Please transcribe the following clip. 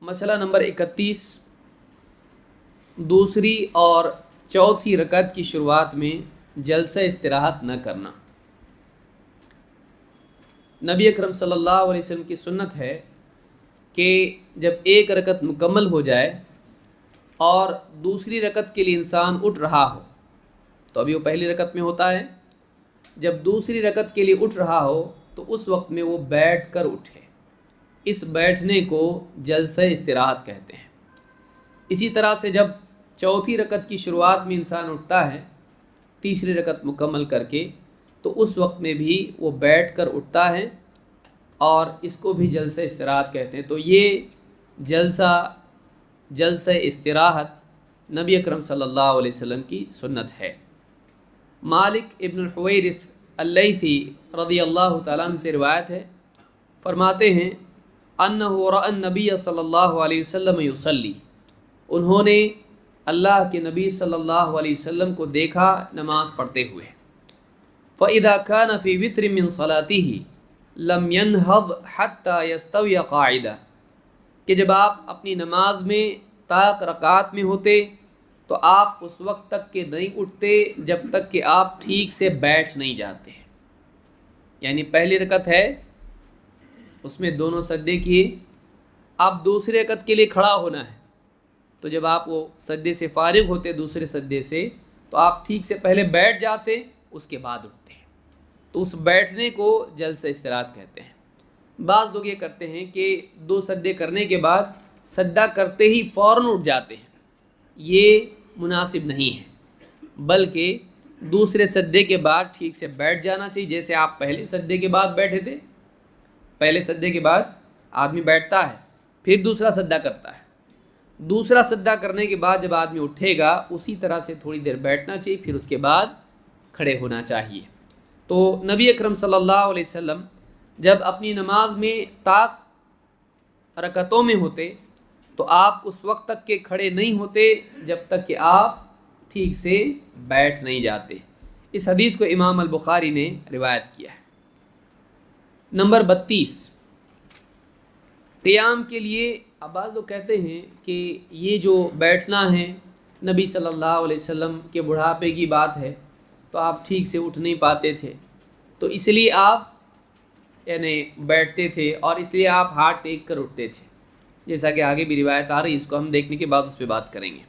مسئلہ نمبر 31، دوسری اور چوتھی رکعت کی شروعات میں جلسہ استراحت نہ کرنا۔ نبی اکرم صلی اللہ علیہ وسلم کی سنت ہے کہ جب ایک رکعت مکمل ہو جائے اور دوسری رکعت کے لیے انسان اٹھ رہا ہو، تو ابھی وہ پہلی رکعت میں ہوتا ہے، جب دوسری رکعت کے لیے اٹھ رہا ہو تو اس وقت میں وہ بیٹھ کر اٹھے۔ اس بیٹھنے کو جلسہ استراحت کہتے ہیں۔ اسی طرح سے جب چوتھی رکعت کی شروعات میں انسان اٹھتا ہے تیسری رکعت مکمل کر کے، تو اس وقت میں بھی وہ بیٹھ کر اٹھتا ہے اور اس کو بھی جلسہ استراحت کہتے ہیں۔ تو یہ جلسہ استراحت نبی اکرم صلی اللہ علیہ وسلم کی سنت ہے۔ مالک ابن الحویرث اللیثی رضی اللہ تعالیٰ عنہ سے روایت ہے، فرماتے ہیں انہ رأى النبی صلی اللہ علیہ وسلم یصلی، انہوں نے اللہ کے نبی صلی اللہ علیہ وسلم کو دیکھا نماز پڑھتے ہوئے۔ فَإِذَا كَانَ فِي وِتْرٍ مِّن صَلَاتِهِ لَمْ يَنْهَضْ حَتَّى يَسْتَوِيَ قَاعِدًا، کہ جب آپ اپنی نماز میں طاق رکعات میں ہوتے تو آپ اس وقت تک کہ نہیں اٹھتے جب تک کہ آپ ٹھیک سے بیٹھ نہیں جاتے۔ یعنی پہلی رکعت ہے، اس میں دونوں سجدے کیے، اب دوسری رکعت کے لیے کھڑا ہونا ہے، تو جب آپ وہ سجدے سے فارغ ہوتے دوسرے سجدے سے تو آپ ٹھیک سے پہلے بیٹھ جاتے، اس کے بعد اٹھتے ہیں، تو اس بیٹھنے کو جلسہ استراحت کہتے ہیں۔ بعض لوگ یہ کرتے ہیں کہ دو سجدے کرنے کے بعد سجدہ کرتے ہی فوراً اٹھ جاتے ہیں، یہ مناسب نہیں ہے، بلکہ دوسرے سجدے کے بعد ٹھیک سے بیٹھ جانا چاہیے، جیسے آپ پہلے سجدے کے بعد بیٹھے تھے۔ پہلے سجدے کے بعد آدمی بیٹھتا ہے، پھر دوسرا سجدہ کرتا ہے، دوسرا سجدہ کرنے کے بعد جب آدمی اٹھے گا اسی طرح سے تھوڑی دیر بیٹھنا چاہیے، پھر اس کے بعد کھڑے ہونا چاہیے۔ تو نبی اکرم صلی اللہ علیہ وسلم جب اپنی نماز میں طاق رکعتوں میں ہوتے تو آپ اس وقت تک کہ کھڑے نہیں ہوتے جب تک کہ آپ ٹھیک سے بیٹھ نہیں جاتے۔ اس حدیث کو امام البخاری نے روایت کیا ہے۔ نمبر 32، قیام کے لیے اب بعض لوگ کہتے ہیں کہ یہ جو بیٹھنا ہے نبی صلی اللہ علیہ وسلم کے بڑھاپے کی بات ہے، تو آپ ٹھیک سے اٹھ نہیں پاتے تھے، تو اس لیے آپ یعنی بیٹھتے تھے اور اس لیے آپ ہاتھ ٹیک کر اٹھتے تھے، جیسا کہ آگے بھی روایت آ رہی ہے، اس کو ہم دیکھنے کے بعد اس پہ بات کریں گے۔